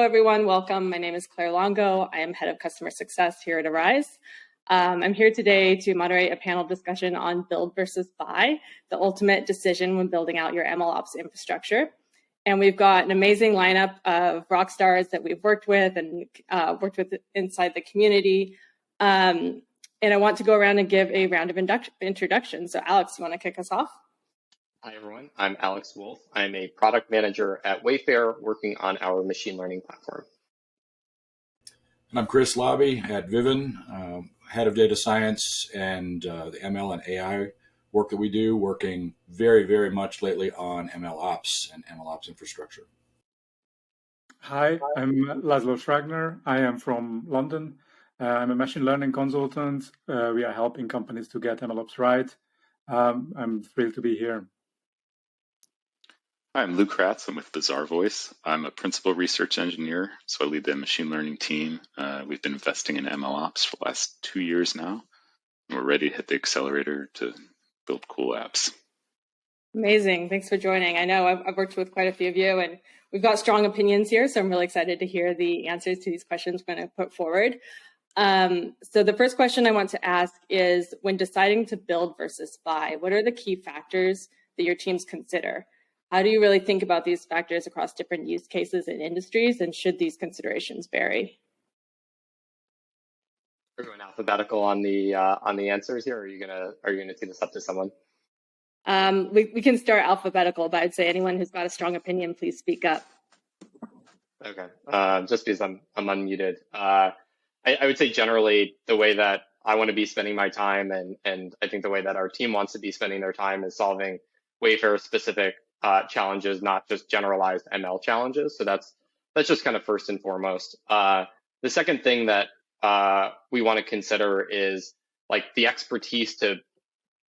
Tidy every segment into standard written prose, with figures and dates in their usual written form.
Hello, everyone. Welcome. My name is Claire Longo. I am Head of Customer Success here at Arise. I'm here today to moderate a panel discussion on build versus buy, the ultimate decision when building out your MLOps infrastructure. And we've got an amazing lineup of rock stars that we've worked with and worked with inside the community. And I want to go around and give a round of introductions. So Alex, you want to kick us off? Hi, everyone. I'm Alex Wolf. I'm a product manager at Wayfair working on our machine learning platform. And I'm Chris Labbe at Vivun, head of data science and the ML and AI work that we do, working very, very much lately on MLOps and MLOps infrastructure. Hi, I'm Laszlo Sragner. I am from London. I'm a machine learning consultant. We are helping companies to get MLOps right. I'm thrilled to be here. Hi, I'm Kratz. I'm with Bazaarvoice. I'm a principal research engineer, so I lead the machine learning team. We've been investing in MLOps for the last 2 years now. And we're ready to hit the accelerator to build cool apps. Amazing. Thanks for joining. I know I've worked with quite a few of you, and we've got strong opinions here, so I'm really excited to hear the answers to these questions we're going to put forward. So the first question I want to ask is, when deciding to build versus buy, what are the key factors that your teams consider? How do you really think about these factors across different use cases and industries, and should these considerations vary? We're going alphabetical on the answers here. Or are you gonna tee this up to someone? We can start alphabetical, but I'd say anyone who's got a strong opinion, please speak up. Okay. Just because I'm unmuted, I would say generally the way that I want to be spending my time, and I think the way that our team wants to be spending their time is solving Wayfair specific challenges, not just generalized ML challenges. So that's just kind of first and foremost. The second thing that we want to consider is like the expertise to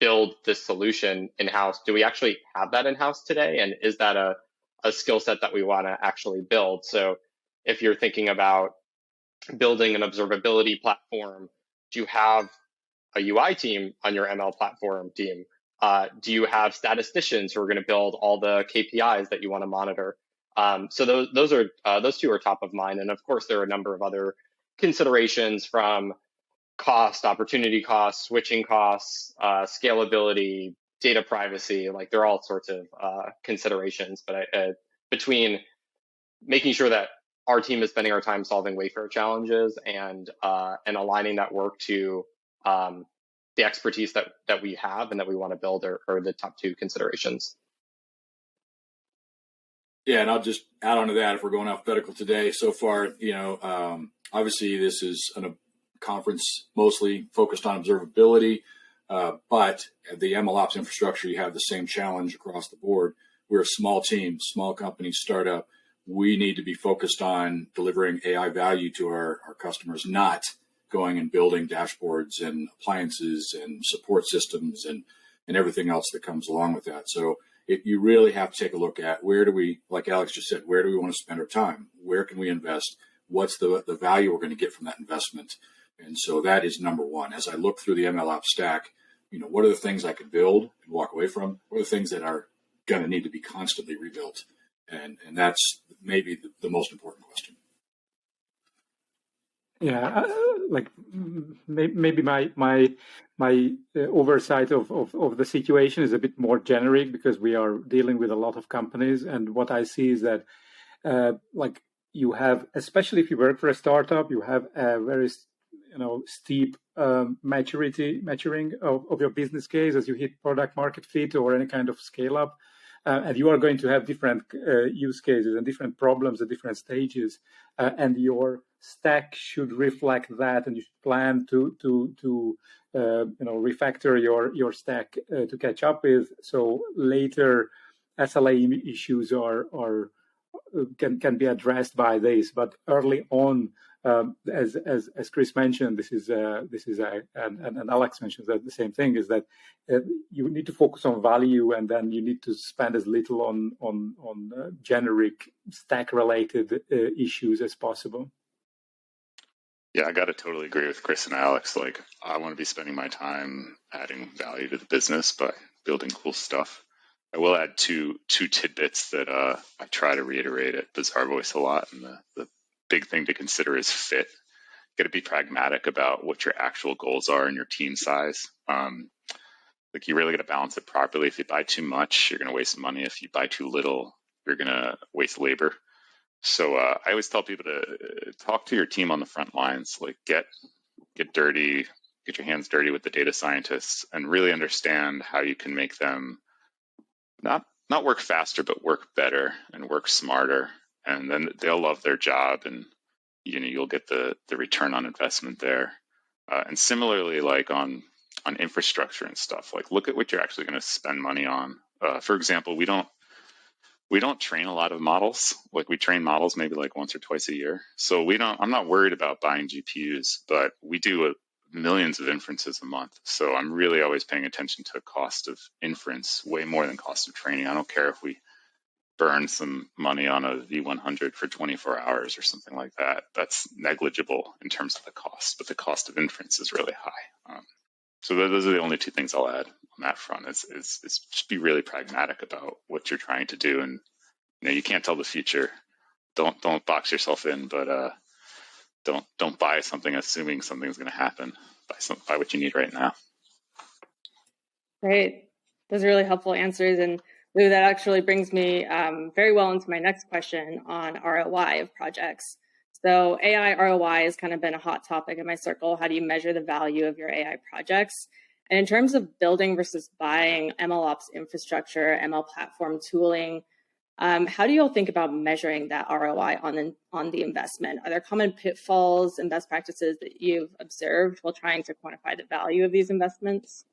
build this solution in-house. Do we actually have that in-house today? And is that a skill set that we want to actually build? So if you're thinking about building an observability platform, do you have a UI team on your ML platform team? Do you have statisticians who are going to build all the KPIs that you want to monitor? So those two are top of mind. And of course, there are a number of other considerations from cost, opportunity costs, switching costs, scalability, data privacy. Like there are all sorts of considerations. But between making sure that our team is spending our time solving Wayfair challenges and aligning that work to the expertise that we have and that we want to build are the top two considerations. Yeah, and I'll just add on to that if we're going alphabetical today. So far, obviously this is a conference mostly focused on observability, but the MLOps infrastructure, you have the same challenge across the board. We're a small team, small company, startup. We need to be focused on delivering AI value to our customers, not going and building dashboards and appliances and support systems and everything else that comes along with that. So you really have to take a look at where do we, like Alex just said, where do we want to spend our time? Where can we invest? What's the value we're going to get from that investment? And so that is number one. As I look through the MLOps stack, what are the things I can build and walk away from? What are the things that are going to need to be constantly rebuilt? And that's maybe the most important question. Yeah, maybe my oversight of the situation is a bit more generic because we are dealing with a lot of companies, and what I see is that you have, especially if you work for a startup, you have a very steep maturing of your business case as you hit product market fit or any kind of scale up. And you are going to have different use cases and different problems at different stages, and your stack should reflect that. And you should plan to refactor your stack to catch up with. So later, SLA issues can be addressed by this, but early on, as Chris mentioned, this is and Alex mentioned that the same thing is that you need to focus on value, and then you need to spend as little on generic stack related issues as possible. Yeah, I got to totally agree with Chris and Alex. Like, I want to be spending my time adding value to the business by building cool stuff. I will add two tidbits that I try to reiterate at Bazaarvoice a lot, and the big thing to consider is fit. You got to be pragmatic about what your actual goals are and your team size. Like you really got to balance it properly. If you buy too much, you're going to waste money. If you buy too little, you're going to waste labor. So I always tell people to talk to your team on the front lines, like get dirty, get your hands dirty with the data scientists, and really understand how you can make them not work faster, but work better and work smarter. And then they'll love their job, and you'll get the return on investment there. And similarly, like on infrastructure and stuff, like look at what you're actually going to spend money on. For example, we don't train a lot of models. Like we train models maybe like once or twice a year. So I'm not worried about buying GPUs, but we do millions of inferences a month. So I'm really always paying attention to cost of inference way more than cost of training. I don't care if we burn some money on a V100 for 24 hours or something like that. That's negligible in terms of the cost, but the cost of inference is really high. So those are the only two things I'll add on that front is just be really pragmatic about what you're trying to do. And you can't tell the future. Don't box yourself in, but don't buy something assuming something's going to happen. Buy what you need right now. Great. Those are really helpful answers. And Lou, that actually brings me very well into my next question on ROI of projects. So AI ROI has kind of been a hot topic in my circle. How do you measure the value of your AI projects? And in terms of building versus buying MLOps infrastructure, ML platform tooling, how do you all think about measuring that ROI on the investment? Are there common pitfalls and best practices that you've observed while trying to quantify the value of these investments?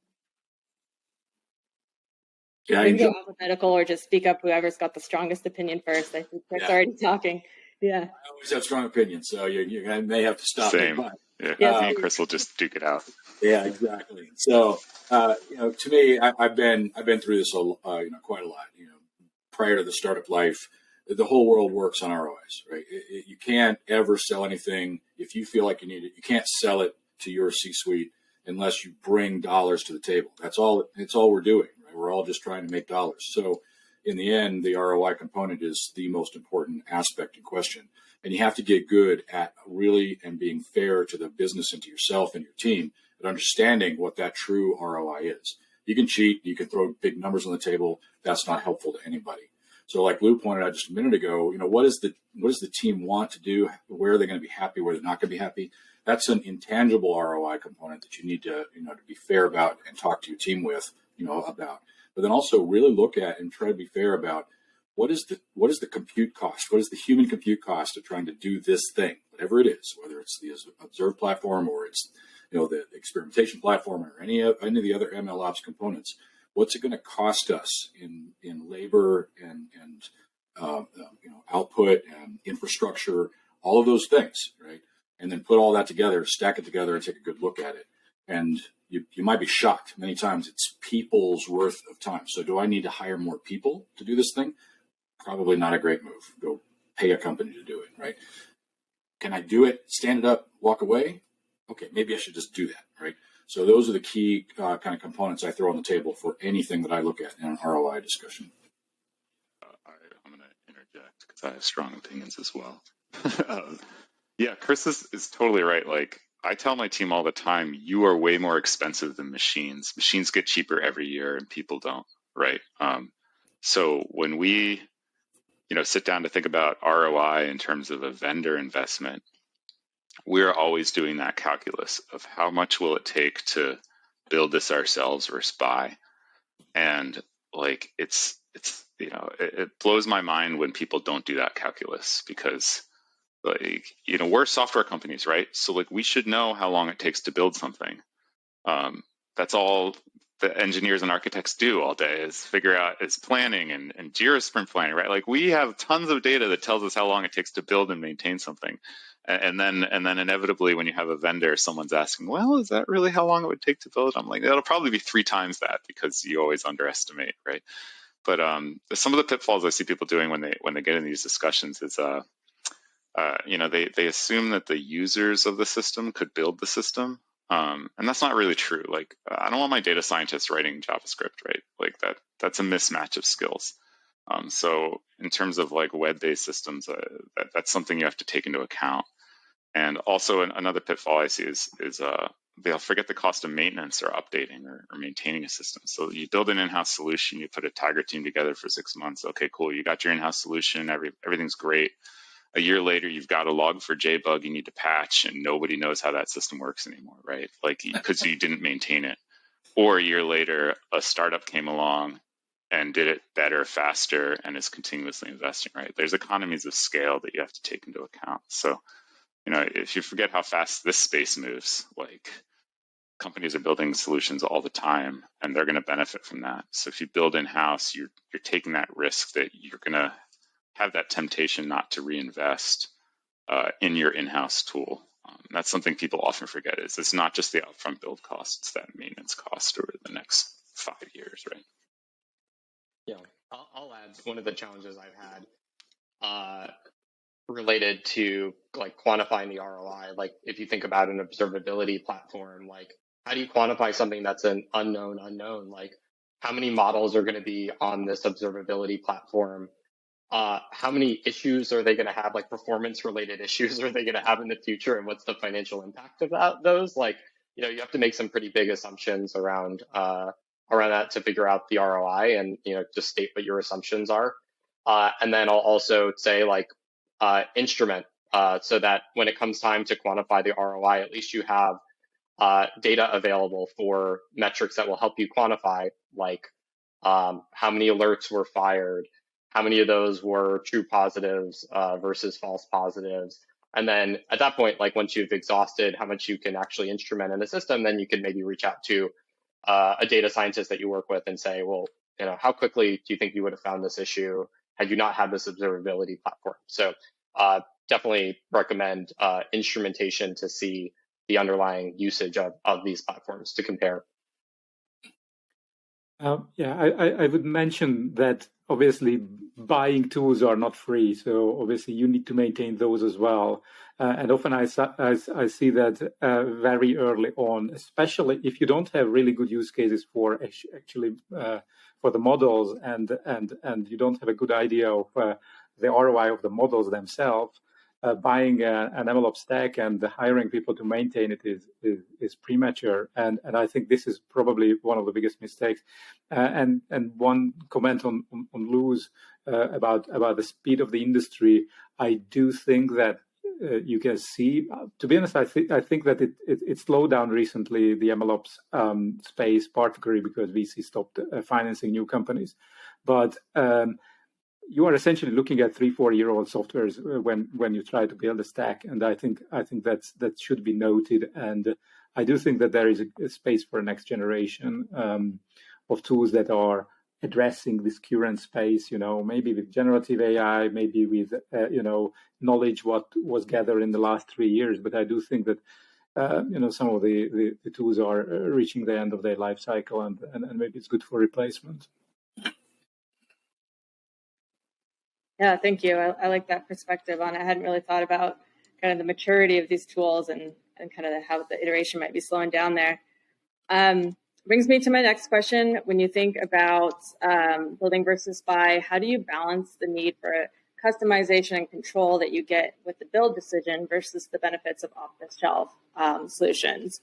Yeah, you can go alphabetical or just speak up whoever's got the strongest opinion first. I think Kratz already talking. Yeah. I always have strong opinions, so you may have to stop. Same. Me, yeah, me and Chris will just duke it out. Yeah, exactly. So, to me, I've been through this quite a lot. Prior to the startup life, the whole world works on ROIs, right? You can't ever sell anything if you feel like you need it. You can't sell it to your C-suite unless you bring dollars to the table. That's all. It's all we're doing. Right? We're all just trying to make dollars. So, in the end, the ROI component is the most important aspect in question. And you have to get good at really and being fair to the business and to yourself and your team at understanding what that true ROI is. You can cheat, you can throw big numbers on the table. That's not helpful to anybody. So like Lou pointed out just a minute ago, what does the team want to do? Where are they going to be happy? Where they're not going to be happy? That's an intangible ROI component that you need to, to be fair about and talk to your team with, about. But then also really look at and try to be fair about what is the compute cost? What is the human compute cost of trying to do this thing, whatever it is, whether it's the observe platform or it's the experimentation platform or any of the other MLOps components. What's it going to cost us in labor and output and infrastructure, all of those things, right? And then put all that together, stack it together, and take a good look at it. And you might be shocked. Many times it's people's worth of time. So do I need to hire more people to do this thing? Probably not a great move. Go pay a company to do it, right? Can I do it, stand it up, walk away? Okay, maybe I should just do that, right? So those are the key kind of components I throw on the table for anything that I look at in an ROI discussion. I'm going to interject because I have strong opinions as well. Yeah, Chris is totally right. Like I tell my team all the time, you are way more expensive than machines. Machines get cheaper every year and people don't, right? So when we, sit down to think about ROI in terms of a vendor investment, we're always doing that calculus of how much will it take to build this ourselves versus buy. And like, it blows my mind when people don't do that calculus because we're software companies, right? So like we should know how long it takes to build something. That's all the engineers and architects do all day is figure out is planning and Jira sprint planning, right? Like we have tons of data that tells us how long it takes to build and maintain something. And then inevitably when you have a vendor, someone's asking, well, is that really how long it would take to build? I'm like, that'll probably be 3 times that because you always underestimate, right? But some of the pitfalls I see people doing when they get in these discussions is they assume that the users of the system could build the system. And that's not really true. Like, I don't want my data scientists writing JavaScript, right? Like that's a mismatch of skills. So in terms of like web-based systems, that's something you have to take into account. And also another pitfall I see is they'll forget the cost of maintenance or updating or maintaining a system. So you build an in-house solution, you put a Tiger team together for 6 months. Okay, cool. You got your in-house solution. Everything's great. A year later, you've got a log for JBug you need to patch, and nobody knows how that system works anymore, right? Like because you didn't maintain it. Or a year later, a startup came along and did it better, faster, and is continuously investing, right? There's economies of scale that you have to take into account. So, if you forget how fast this space moves, like companies are building solutions all the time, and they're going to benefit from that. So if you build in-house, you're taking that risk that you're going to have that temptation not to reinvest in your in-house tool. That's something people often forget is it's not just the upfront build cost, it's that maintenance cost over the next 5 years, right? Yeah, I'll add one of the challenges I've had related to like quantifying the ROI. Like if you think about an observability platform, like how do you quantify something that's an unknown? Like how many models are going to be on this observability platform? How many issues are they going to have, like performance related issues are they going to have in the future, and what's the financial impact of those? Like, you have to make some pretty big assumptions around that to figure out the ROI, and just state what your assumptions are. And then I'll also say like instrument so that when it comes time to quantify the ROI, at least you have data available for metrics that will help you quantify, like how many alerts were fired, how many of those were true positives versus false positives. And then at that point, like once you've exhausted how much you can actually instrument in the system, then you can maybe reach out to a data scientist that you work with and say, well, how quickly do you think you would have found this issue had you not had this observability platform? So definitely recommend instrumentation to see the underlying usage of these platforms to compare. I would mention that obviously buying tools are not free, so obviously you need to maintain those as well. And often I see that very early on, especially if you don't have really good use cases for actually for the models, and you don't have a good idea of the ROI of the models themselves. Buying an MLOps stack and hiring people to maintain it is premature, and I think this is probably one of the biggest mistakes. And one comment on Lou's about the speed of the industry, I do think that you can see. To be honest, I think that it slowed down recently, the MLOps space, particularly because VC stopped financing new companies, but. You are essentially looking at 3-4 year old softwares when you try to build a stack, and I think that should be noted. And I do think that there is a space for a next generation of tools that are addressing this current space. Maybe with generative AI, maybe with knowledge what was gathered in the last 3 years. But I do think that some of the tools are reaching the end of their life cycle, and maybe it's good for replacement. Yeah, thank you. I like that perspective on it. I hadn't really thought about kind of the maturity of these tools and kind of how the iteration might be slowing down there. Brings me to my next question. When you think about building versus buy, how do you balance the need for customization and control that you get with the build decision versus the benefits of off-the-shelf solutions?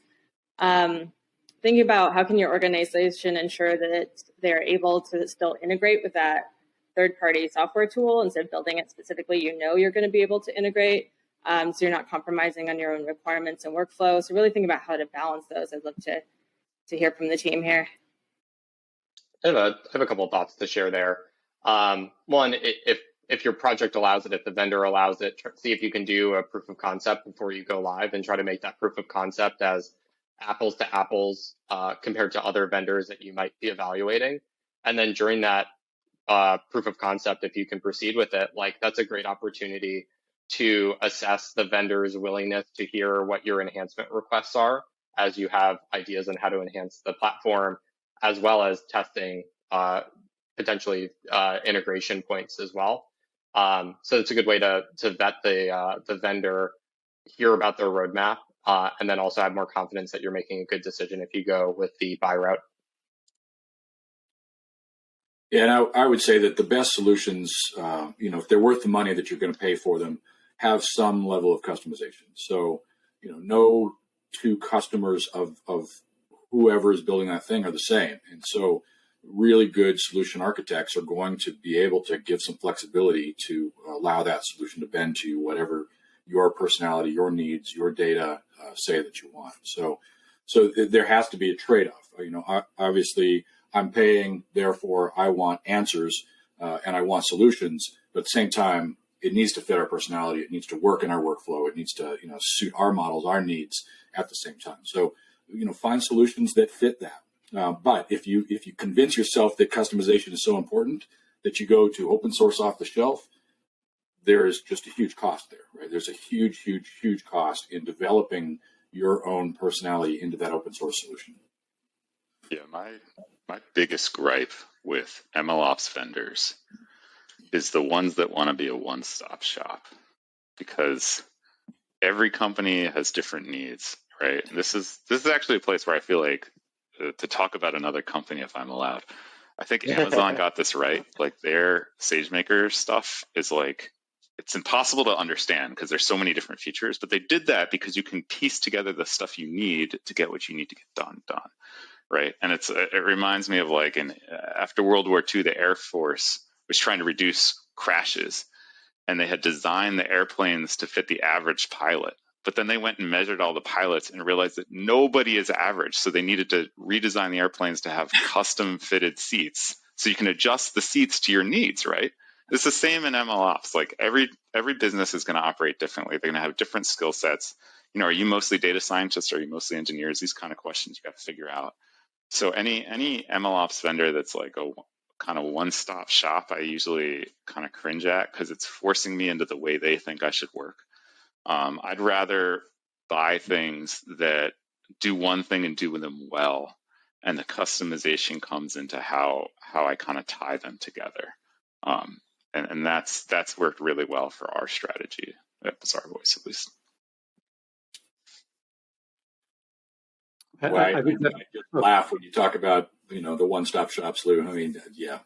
Thinking about how can your organization ensure that they're able to still integrate with that third-party software tool instead of building it specifically, you're going to be able to integrate, so you're not compromising on your own requirements and workflow. So really think about how to balance those. I'd love to hear from the team here. I have a couple of thoughts to share there. One, if your project allows it, if the vendor allows it, see if you can do a proof of concept before you go live, and try to make that proof of concept as apples to apples compared to other vendors that you might be evaluating. And then during that proof of concept, if you can proceed with it, like that's a great opportunity to assess the vendor's willingness to hear what your enhancement requests are as you have ideas on how to enhance the platform, as well as testing potentially integration points as well. So it's a good way to vet the vendor, hear about their roadmap, and then also have more confidence that you're making a good decision if you go with the buy route. Yeah, and I would say that the best solutions, if they're worth the money that you're going to pay for them, have some level of customization. So, no two customers of whoever is building that thing are the same. And so really good solution architects are going to be able to give some flexibility to allow that solution to bend to whatever your personality, your needs, your data say that you want. So there has to be a trade-off. Obviously I'm paying, therefore I want answers and I want solutions, but at the same time, it needs to fit our personality. It needs to work in our workflow. It needs to, suit our models, our needs at the same time. So, find solutions that fit that. But if you convince yourself that customization is so important that you go to open source off the shelf, there is just a huge cost there, right? There's a huge, huge, huge cost in developing your own personality into that open source solution. Yeah, my biggest gripe with MLOps vendors is the ones that want to be a one-stop shop, because every company has different needs, right? And this is actually a place where I feel like to talk about another company, if I'm allowed. I think Amazon got this right. Like their SageMaker stuff is like, it's impossible to understand because there's so many different features, but they did that because you can piece together the stuff you need to get what you need to get done, right? And it reminds me of like after World War II, the Air Force was trying to reduce crashes, and they had designed the airplanes to fit the average pilot. But then they went and measured all the pilots and realized that nobody is average. So they needed to redesign the airplanes to have custom fitted seats so you can adjust the seats to your needs, right? It's the same in MLOps. Like every business is going to operate differently. They're going to have different skill sets. Are you mostly data scientists? Are you mostly engineers? These kind of questions you got to figure out. So any MLOps vendor that's like a kind of one-stop shop, I usually kind of cringe at because it's forcing me into the way they think I should work. I'd rather buy things that do one thing and do them well, and the customization comes into how I kind of tie them together. And that's worked really well for our strategy at Bazaarvoice, at least. Well, I just laugh when you talk about the one-stop shop slew. I mean, yeah,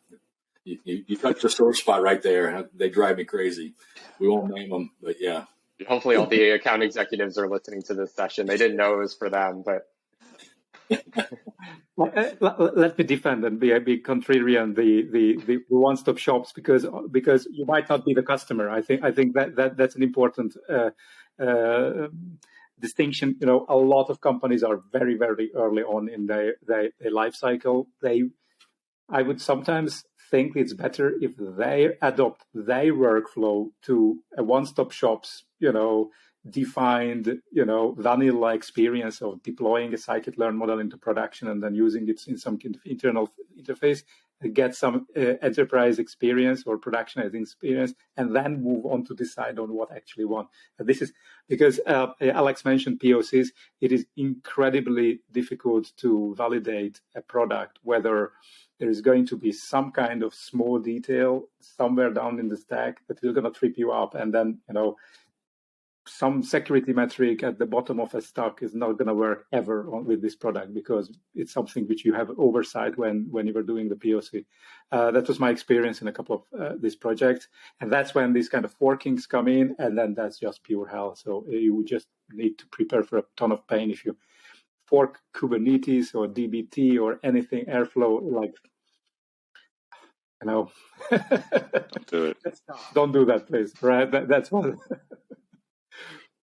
you touched the sore spot right there. They drive me crazy. We won't name them, but yeah. Hopefully, all the account executives are listening to this session. They didn't know it was for them, but. Let me defend and be contrarian the one-stop shops because you might not be the customer. I think that's an important distinction. A lot of companies are very, very early on in their life cycle. I would sometimes think it's better if they adopt their workflow to a one-stop shops, defined, vanilla experience of deploying a scikit-learn model into production and then using it in some kind of internal interface, get some enterprise experience or productionizing experience, and then move on to decide on what actually want. This is because Alex mentioned POCs. It is incredibly difficult to validate a product, whether there is going to be some kind of small detail somewhere down in the stack that is going to trip you up. And then, some security metric at the bottom of a stack is not going to work ever with this product because it's something which you have oversight when you were doing the POC. That was my experience in a couple of these projects. And that's when these kind of forkings come in, and then that's just pure hell. So you would just need to prepare for a ton of pain if you fork Kubernetes or DBT or anything Airflow, like, Don't do it. Don't do that, please. Right? That's one.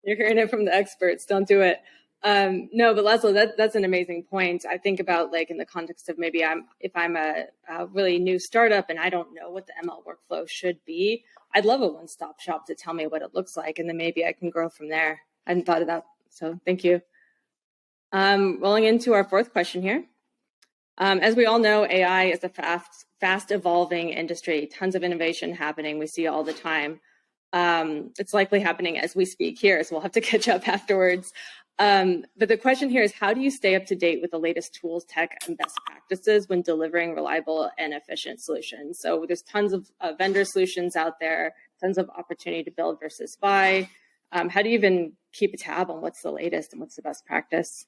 You're hearing it from the experts. Don't do it. No, but Laszlo, that's an amazing point. I think about like in the context of maybe if I'm a really new startup and I don't know what the ML workflow should be, I'd love a one-stop shop to tell me what it looks like, and then maybe I can grow from there. I hadn't thought of that, so thank you. Rolling into our fourth question here. As we all know, AI is a fast evolving industry. Tons of innovation happening. We see it all the time. It's likely happening as we speak here, so we'll have to catch up afterwards. But the question here is, how do you stay up to date with the latest tools, tech, and best practices when delivering reliable and efficient solutions? So there's tons of vendor solutions out there, tons of opportunity to build versus buy. How do you even keep a tab on what's the latest and what's the best practice?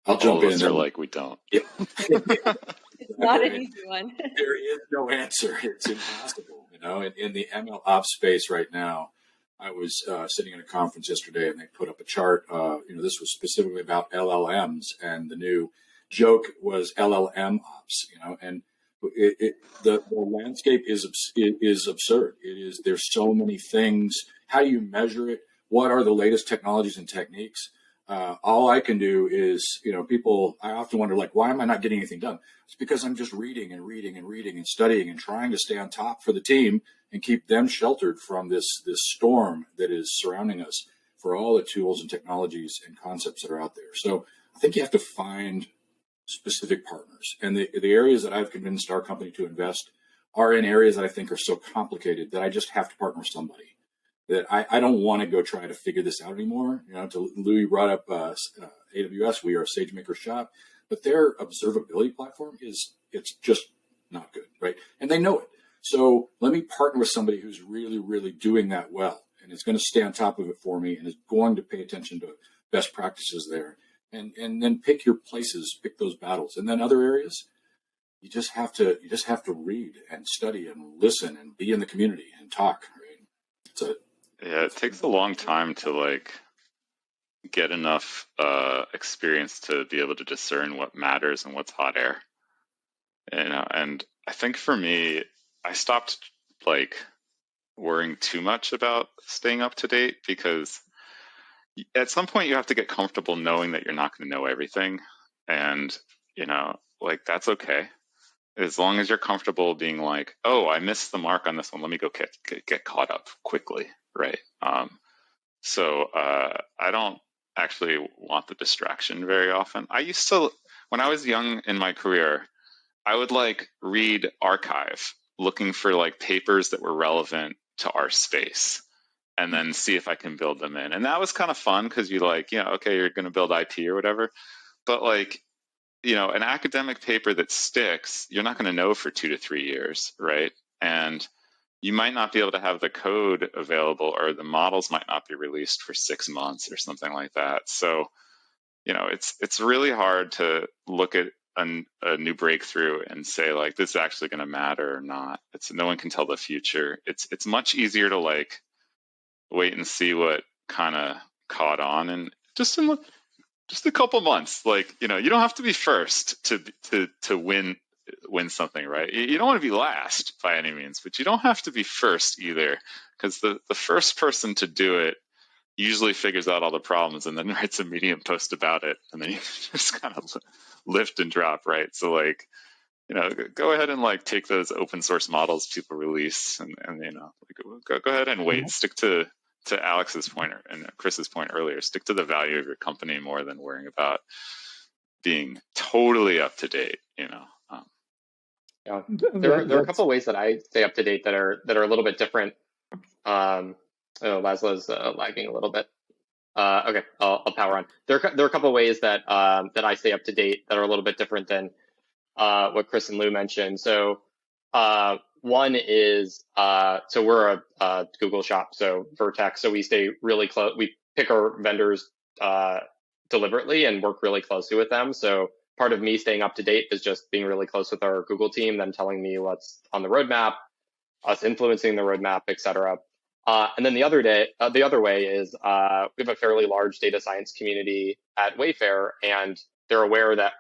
I'll jump All of in. us are like, we don't. Yeah. It's not an easy one. There is no answer. It's impossible. In the MLOps space right now, I was sitting in a conference yesterday, and they put up a chart. This was specifically about LLMs, and the new joke was LLM ops. And the landscape is absurd. There's so many things. How do you measure it? What are the latest technologies and techniques? All I can do is, I often wonder, like, why am I not getting anything done? It's because I'm just reading and studying and trying to stay on top for the team and keep them sheltered from this storm that is surrounding us for all the tools and technologies and concepts that are out there. So I think you have to find specific partners. And the areas that I've convinced our company to invest are in areas that I think are so complicated that I just have to partner with somebody. That I don't want to go try to figure this out anymore. To Louis brought up AWS. We are a SageMaker shop, but their observability platform it's just not good, right? And they know it. So let me partner with somebody who's really, really doing that well, and is going to stay on top of it for me, and is going to pay attention to best practices there, and then pick your places, pick those battles, and then other areas. You just have to read and study and listen and be in the community and talk. Right? Yeah, it takes a long time to get enough experience to be able to discern what matters and what's hot air. And I think for me, I stopped worrying too much about staying up to date, because at some point you have to get comfortable knowing that you're not going to know everything, and that's okay. As long as you're comfortable being like, oh, I missed the mark on this one, let me go get caught up quickly. Right. So I don't actually want the distraction very often. I used to, when I was young in my career, I would read archive, looking for papers that were relevant to our space, and then see if I can build them in. And that was kind of fun, because you okay, you're going to build IP or whatever. But an academic paper that sticks, you're not going to know for 2 to 3 years. Right. And you might not be able to have the code available, or the models might not be released for 6 months or something like that. So, it's really hard to look at a new breakthrough and say this is actually going to matter or not. No one can tell the future. It's much easier to wait and see what kind of caught on, and just a couple months. You don't have to be first to win something, right? You don't want to be last by any means, but you don't have to be first either, because the first person to do it usually figures out all the problems and then writes a Medium post about it, and then you just kind of lift and drop, right? So go ahead and take those open source models people release, and go ahead and wait. Stick to Alex's point and Chris's point earlier. Stick to the value of your company more than worrying about being totally up to date. Yeah, there are a couple of ways that I stay up to date that are a little bit different. Laszlo's lagging a little bit. Okay, I'll power on. There are a couple of ways that I stay up to date that are a little bit different than what Chris and Lou mentioned. So one is so we're a Google shop, so Vertex. So we stay really close. We pick our vendors deliberately and work really closely with them. So part of me staying up to date is just being really close with our Google team, them telling me what's on the roadmap, us influencing the roadmap, et cetera. And then the other way is we have a fairly large data science community at Wayfair, and they're aware that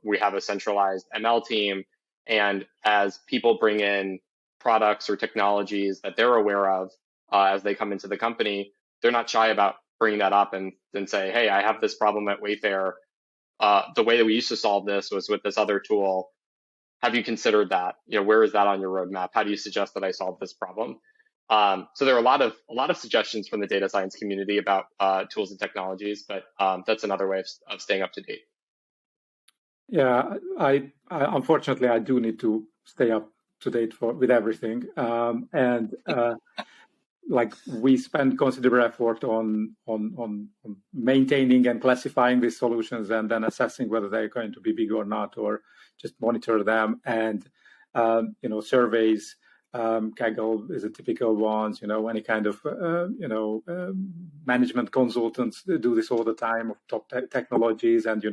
we have a centralized ML team, and as people bring in products or technologies that they're aware of as they come into the company, they're not shy about bringing that up and say, hey, I have this problem at Wayfair. The way that we used to solve this was with this other tool. Have you considered that? Where is that on your roadmap? How do you suggest that I solve this problem? So there are a lot of suggestions from the data science community about tools and technologies, but that's another way of staying up to date. Yeah, I unfortunately I do need to stay up to date with everything, and we spend considerable effort on maintaining and classifying these solutions, and then assessing whether they're going to be big or not, or just monitor them, and surveys Kaggle is a typical one. Any kind of management consultants do this all the time of top technologies, and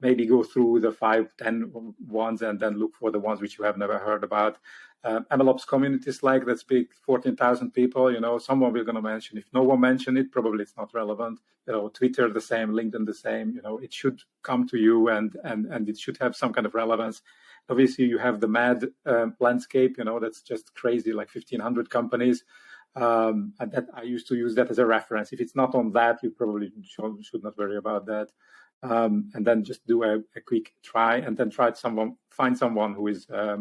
maybe go through the 5-10 ones and then look for the ones which you have never heard about. MLOps communities like that's big, 14,000 people. Someone we're going to mention. If no one mentioned it, probably it's not relevant. Twitter the same, LinkedIn the same. It should come to you and it should have some kind of relevance. Obviously, you have the mad landscape. That's just crazy, like 1,500 companies. And that I used to use that as a reference. If it's not on that, you probably should not worry about that. And then just do a quick try, and then find someone who is a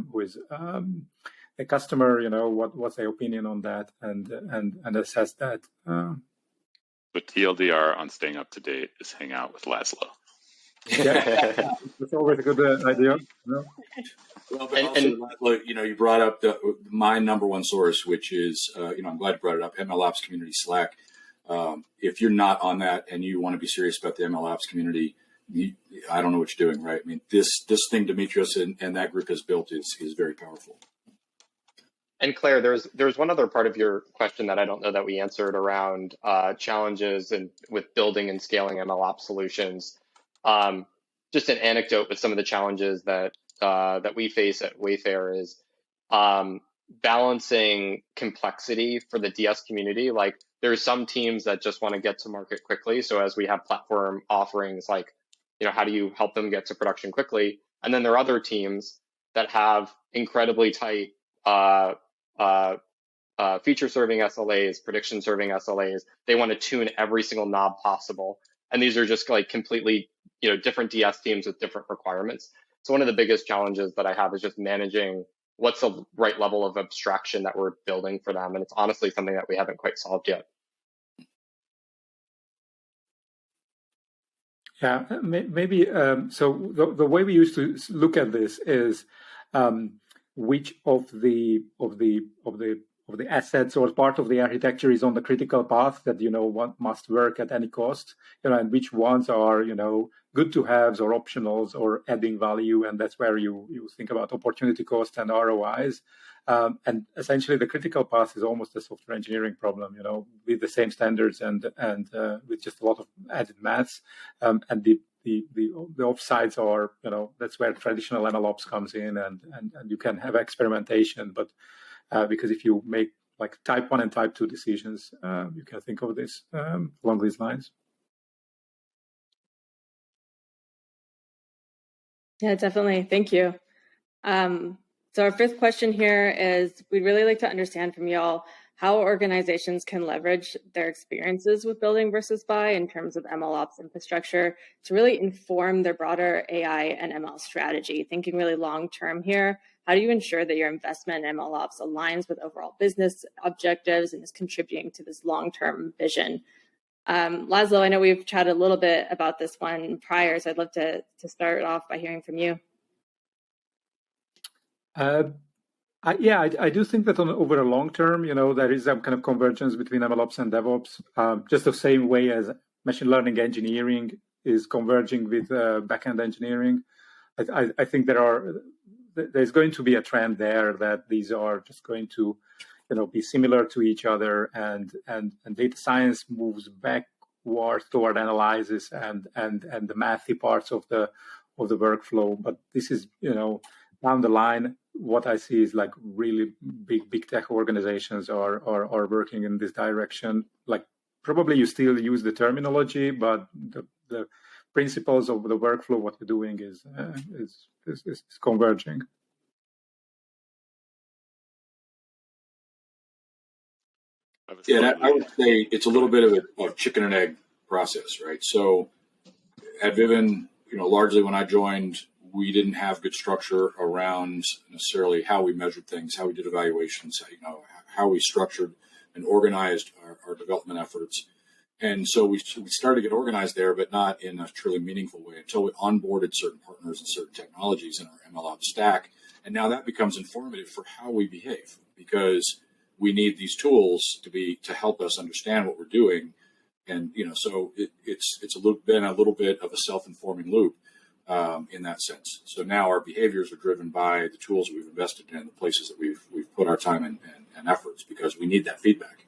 customer. What's their opinion on that, and assess that. But TLDR on staying up to date is hang out with Laszlo. Yeah, that's always a good idea. Well, but also, Laszlo, you brought up my number one source, which is, I'm glad you brought it up, MLOps community Slack. If you're not on that and you want to be serious about the MLOps community, I don't know what you're doing, right? I mean, this thing Demetrios and that group has built is very powerful. And Claire, there's one other part of your question that I don't know that we answered around challenges and with building and scaling MLOps solutions. Just an anecdote with some of the challenges that we face at Wayfair is balancing complexity for the DS community. Like there's some teams that just want to get to market quickly. So as we have platform offerings, like, how do you help them get to production quickly? And then there are other teams that have incredibly tight feature serving SLAs, prediction serving SLAs. They want to tune every single knob possible. And these are just like completely, different DS teams with different requirements. So one of the biggest challenges that I have is just managing what's the right level of abstraction that we're building for them. And it's honestly something that we haven't quite solved yet. Yeah, maybe. So the way we used to look at this is which of the assets or part of the architecture is on the critical path that what must work at any cost, and which ones are good to haves or optionals or adding value, and that's where you think about opportunity cost and ROIs. And essentially, the critical path is almost a software engineering problem, with the same standards and with just a lot of added maths. And the offsides are, that's where traditional MLOps comes in, and you can have experimentation, but because if you make like type 1 and type 2 decisions, you can think of this along these lines. Yeah, definitely. Thank you. So our fifth question here is, we'd really like to understand from y'all how organizations can leverage their experiences with building versus buy in terms of MLOps infrastructure to really inform their broader AI and ML strategy. Thinking really long-term here, how do you ensure that your investment in MLOps aligns with overall business objectives and is contributing to this long-term vision? Laszlo, I know we've chatted a little bit about this one prior, so I'd love to start off by hearing from you. I do think that over a long term, there is some kind of convergence between MLOps and DevOps, just the same way as machine learning engineering is converging with backend engineering. I think there's going to be a trend there that these are just going to, be similar to each other, and data science moves backward toward analysis and the mathy parts of the workflow. But this is, down the line, what I see is like really big tech organizations are working in this direction. Like probably you still use the terminology, but the principles of the workflow, what you're doing is converging. Yeah, I would say it's a little bit of a chicken and egg process, right? So at Vivun, largely when I joined, we didn't have good structure around necessarily how we measured things, how we did evaluations, how we structured and organized our development efforts. And so we started to get organized there, but not in a truly meaningful way until we onboarded certain partners and certain technologies in our MLOps stack. And now that becomes informative for how we behave, because we need these tools to help us understand what we're doing. And, so it's been a little bit of a self-informing loop. in that sense. So now our behaviors are driven by the tools that we've invested in, the places that we've put our time and efforts, because we need that feedback.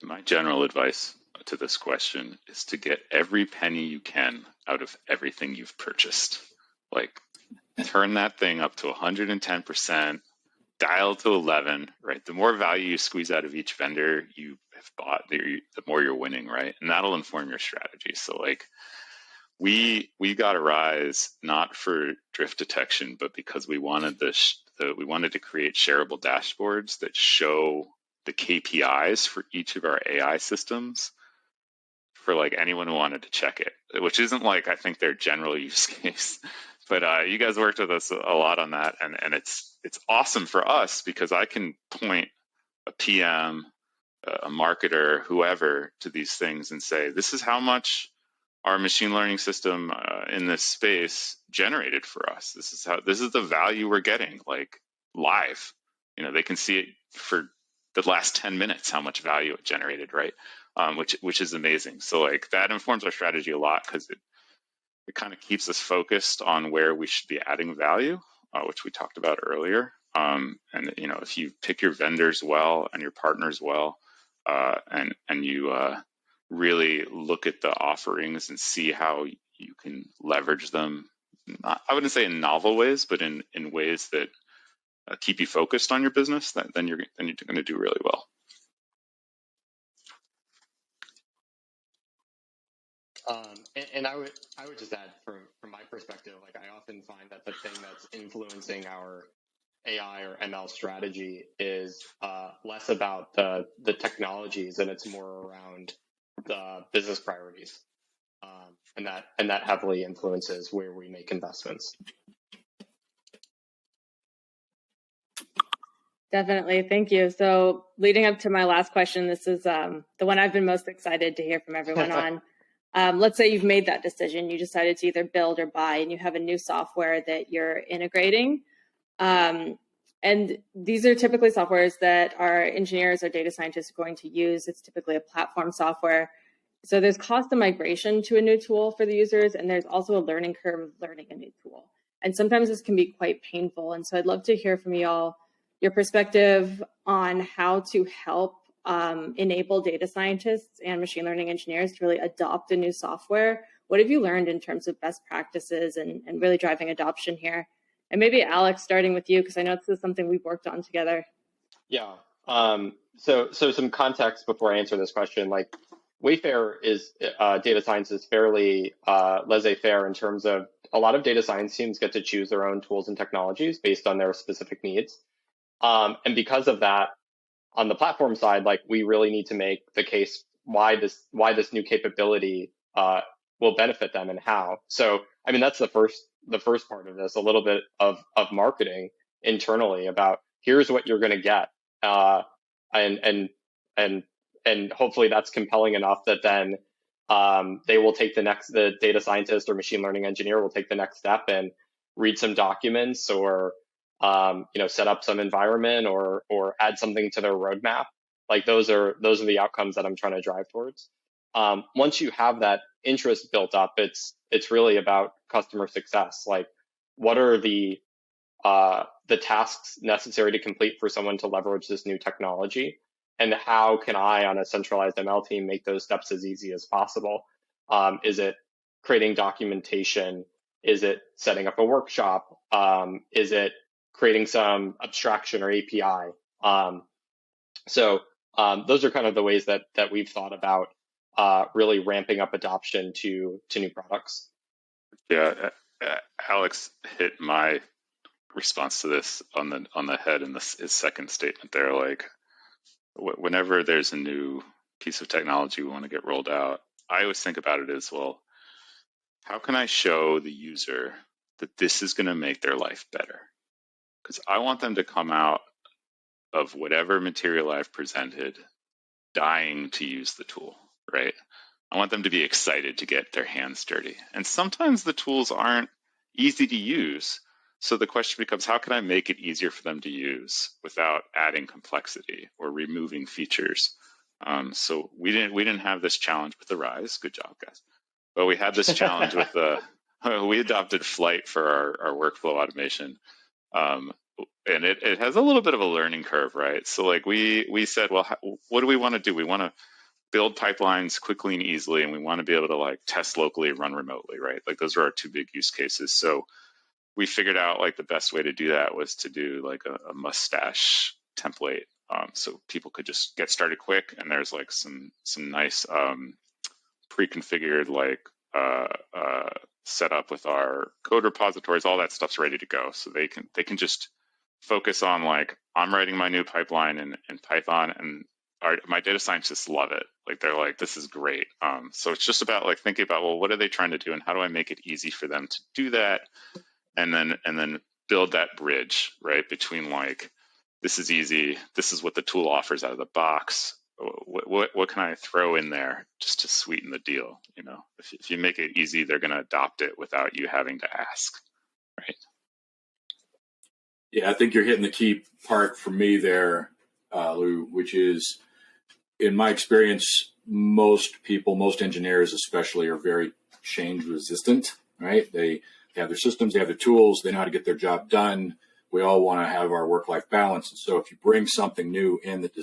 My general advice to this question is to get every penny you can out of everything you've purchased. Like, turn that thing up to 110%, dial to 11, right? The more value you squeeze out of each vendor you have bought, the more you're winning, right? And that'll inform your strategy. So like, we got a rise not for drift detection, but because we wanted we wanted to create shareable dashboards that show the KPIs for each of our AI systems for like anyone who wanted to check it, which isn't like, I think, their general use case. But you guys worked with us a lot on that, and it's awesome for us because I can point a PM, a marketer, whoever, to these things and say, this is how much our machine learning system in this space generated for us. This is the value we're getting, like, live. You know, they can see it for the last 10 minutes how much value it generated, right? Which is amazing. So like, that informs our strategy a lot because it kind of keeps us focused on where we should be adding value, which we talked about earlier. And you know, if you pick your vendors well and your partners well, and you really look at the offerings and see how you can leverage them, I wouldn't say in novel ways, but in ways that keep you focused on your business, then you're going to do really well. And I would just add from my perspective, like, I often find that the thing that's influencing our AI or ML strategy is less about the technologies, and it's more around the business priorities, and that heavily influences where we make investments. Definitely. Thank you. So leading up to my last question, this is the one I've been most excited to hear from everyone on. Let's say you've made that decision. You decided to either build or buy, and you have a new software that you're integrating. And these are typically softwares that our engineers or data scientists are going to use. It's typically a platform software. So there's cost of migration to a new tool for the users, and there's also a learning curve of learning a new tool. And sometimes this can be quite painful. And so I'd love to hear from you all your perspective on how to help enable data scientists and machine learning engineers to really adopt a new software. What have you learned in terms of best practices and really driving adoption here? And maybe Alex, starting with you, because I know this is something we've worked on together. Yeah. So some context before I answer this question. Like, Wayfair is data science is fairly laissez-faire in terms of a lot of data science teams get to choose their own tools and technologies based on their specific needs. And because of that, on the platform side, like, we really need to make the case why this new capability will benefit them and how. So, I mean, that's the first part of this, a little bit of marketing internally about here's what you're going to get, and hopefully that's compelling enough that then they will take the data scientist or machine learning engineer will take the next step and read some documents or set up some environment or add something to their roadmap. Like, those are the outcomes that I'm trying to drive towards. Once you have that interest built up, it's really about customer success. Like, what are the tasks necessary to complete for someone to leverage this new technology, and how can I, on a centralized ML team, make those steps as easy as possible? Is it creating documentation? Is it setting up a workshop? Is it creating some abstraction or API? So those are kind of the ways that we've thought about really ramping up adoption to new products. Yeah, Alex hit my response to this on the head in his second statement there. Like, whenever there's a new piece of technology we want to get rolled out, I always think about it as, well, how can I show the user that this is going to make their life better? Because I want them to come out of whatever material I've presented dying to use the tool, right? I want them to be excited to get their hands dirty. And sometimes the tools aren't easy to use. So the question becomes, how can I make it easier for them to use without adding complexity or removing features? So we didn't have this challenge with the Rise. Good job, guys. Well, we had this challenge with we adopted Flight for our workflow automation. And it has a little bit of a learning curve, right? So like we said, well, what do we want to do? We want to build pipelines quickly and easily, and we want to be able to like test locally, run remotely, right? Like those are our two big use cases. So we figured out like the best way to do that was to do like a mustache template. So people could just get started quick, and there's like some nice pre-configured like setup with our code repositories. All that stuff's ready to go, so they can just focus on like, I'm writing my new pipeline in Python, and my data scientists love it. Like they're like, this is great. So it's just about like thinking about, well, what are they trying to do, and how do I make it easy for them to do that, and then build that bridge, right, between like, this is easy, this is what the tool offers out of the box. What can I throw in there just to sweeten the deal? You know, if you make it easy, they're going to adopt it without you having to ask, right? Yeah, I think you're hitting the key part for me there, Lou, which is, in my experience, most engineers especially, are very change resistant, right? They have their systems, they have their tools, they know how to get their job done. We all want to have our work-life balance. And so if you bring something new in that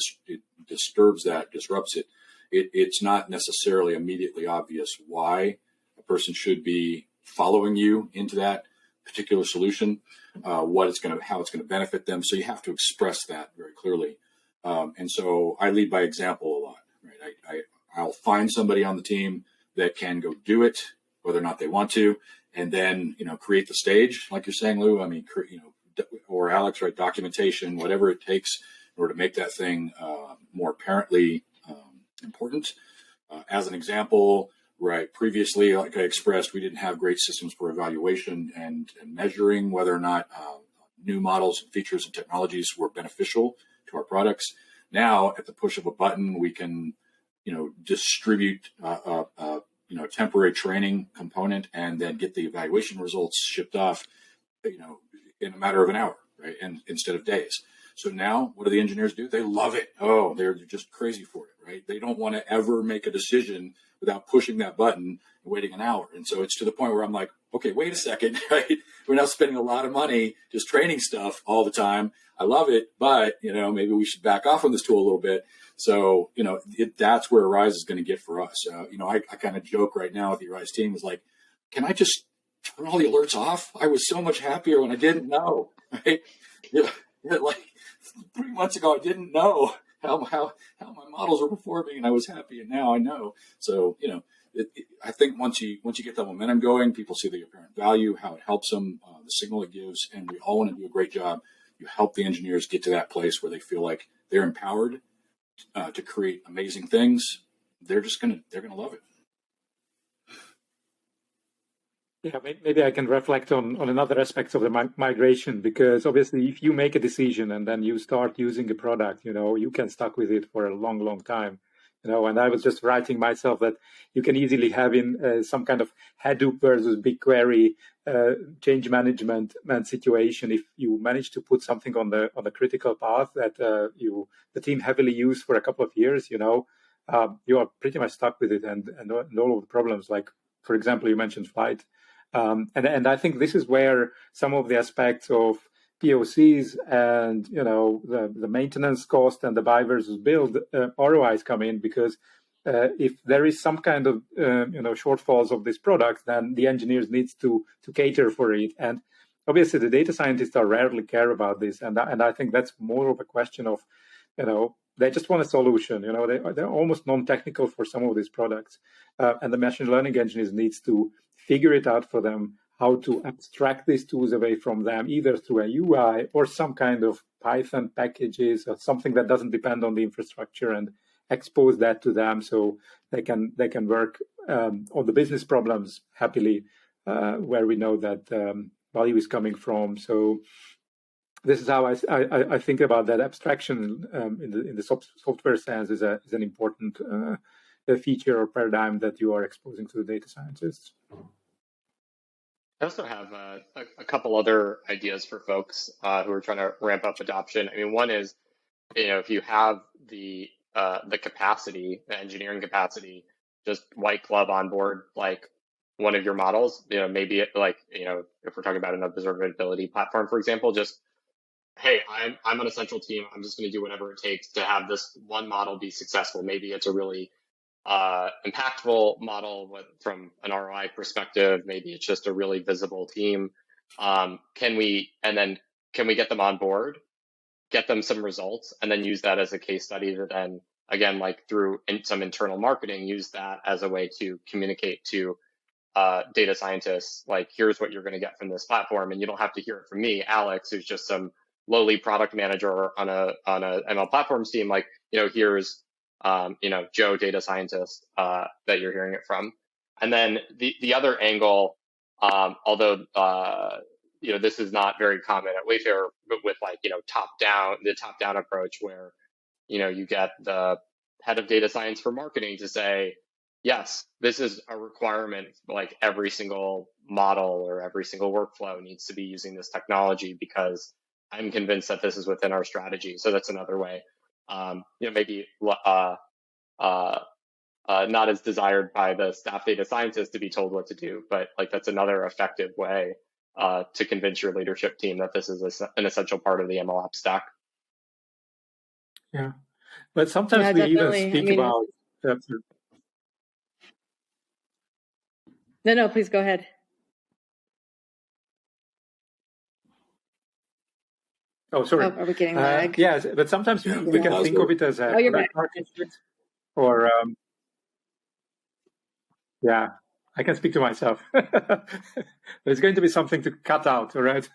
disrupts it, it's not necessarily immediately obvious why a person should be following you into that particular solution, how it's going to benefit them. So you have to express that very clearly. And so I lead by example a lot, right? I'll find somebody on the team that can go do it, whether or not they want to, and then, create the stage, like you're saying, Lou. I mean, or Alex, right? Documentation, whatever it takes in order to make that thing more apparently important. As an example, right, previously, like I expressed, we didn't have great systems for evaluation and measuring whether or not new models and features and technologies were beneficial to our products. Now, at the push of a button, we can, distribute a temporary training component and then get the evaluation results shipped off, in a matter of an hour, right? And instead of days. So now what do the engineers do? They love it. Oh, they're just crazy for it, right? They don't want to ever make a decision without pushing that button and waiting an hour. And so it's to the point where I'm like, okay, wait a second, right? We're now spending a lot of money just training stuff all the time. I love it, but, maybe we should back off on this tool a little bit. So, that's where Arise is going to get for us. I kind of joke right now with the Arise team is like, can I just turn all the alerts off? I was so much happier when I didn't know, right? Like 3 months ago, I didn't know how my models were performing, and I was happy, and now I know. So, I think once you get that momentum going, people see the apparent value, how it helps them, the signal it gives, and we all want to do a great job. You help the engineers get to that place where they feel like they're empowered to create amazing things. They're gonna love it. Yeah, maybe I can reflect on another aspect of the migration, because obviously if you make a decision and then you start using a product, you can stuck with it for a long, long time. And I was just writing myself that you can easily have in some kind of Hadoop versus BigQuery change management situation. If you manage to put something on the critical path that the team heavily used for a couple of years, you are pretty much stuck with it, and all of the problems, like, for example, you mentioned Flight. And I think this is where some of the aspects of POCs and the maintenance cost and the buy versus build ROIs come in, because if there is some kind of shortfalls of this product, then the engineers needs to cater for it. And obviously the data scientists are rarely care about this, and I think that's more of a question of they just want a solution. They're almost non-technical for some of these products, and the machine learning engineers needs to figure it out for them, how to abstract these tools away from them, either through a UI or some kind of Python packages or something that doesn't depend on the infrastructure, and expose that to them so they can work on the business problems happily, where we know that value is coming from. So this is how I think about that abstraction in the software sense is an important feature or paradigm that you are exposing to the data scientists. I also have a couple other ideas for folks who are trying to ramp up adoption. I mean, one is, if you have the capacity, the engineering capacity, just white glove on board, like one of your models, maybe if we're talking about an observability platform, for example, just, hey, I'm on a central team. I'm just going to do whatever it takes to have this one model be successful. Maybe it's a really impactful model from an ROI perspective. Maybe it's just a really visible team. Can we get them on board, get them some results, and then use that as a case study to then, again, through some internal marketing, use that as a way to communicate to data scientists, here's what you're going to get from this platform. And you don't have to hear it from me, Alex, who's just some lowly product manager on a ML platforms team. Here's Joe, data scientist, that you're hearing it from. And then the other angle, although this is not very common at Wayfair, but with the top-down approach where you get the head of data science for marketing to say, yes, this is a requirement, every single model or every single workflow needs to be using this technology because I'm convinced that this is within our strategy. So that's another way. Maybe not as desired by the staff data scientist to be told what to do, but that's another effective way to convince your leadership team that this is an essential part of the MLOps stack. Yeah, but sometimes we even speak about. No, please go ahead. Oh, sorry. Are we getting lag? Yes, but sometimes we can think of it as a market fit, or yeah, I can speak to myself. There's going to be something to cut out, all right?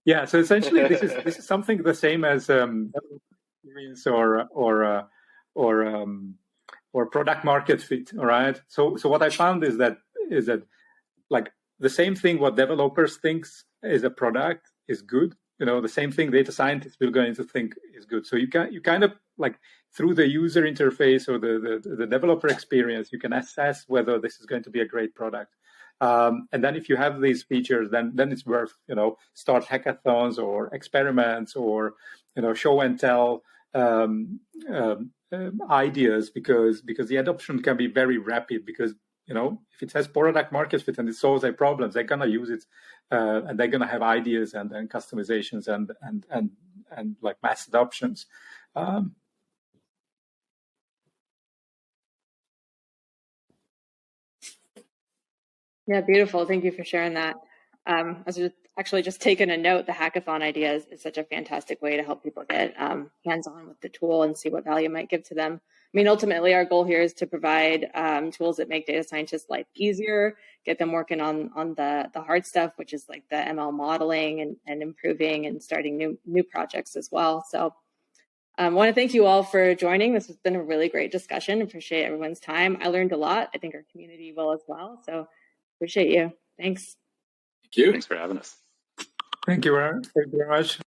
Yeah, so essentially, this is something the same as experience or product market fit, all right? So what I found is that the same thing what developers thinks is a product is good, the same thing data scientists will going to think is good. So you kind of through the user interface or the developer experience, you can assess whether this is going to be a great product. And then if you have these features, then it's worth, start hackathons or experiments or, show and tell ideas because the adoption can be very rapid because, if it has product market fit and it solves their problems, they're going to use it and they're going to have ideas and customizations and mass adoptions. Yeah, beautiful. Thank you for sharing that. I was actually just taking a note. The hackathon idea is such a fantastic way to help people get hands-on with the tool and see what value it might give to them. I mean, ultimately, our goal here is to provide tools that make data scientists' life easier, get them working on the hard stuff, which is the ML modeling and improving and starting new projects as well. So I want to thank you all for joining. This has been a really great discussion. Appreciate everyone's time. I learned a lot. I think our community will as well. So appreciate you. Thanks. Thank you. Thanks for having us. Thank you very much.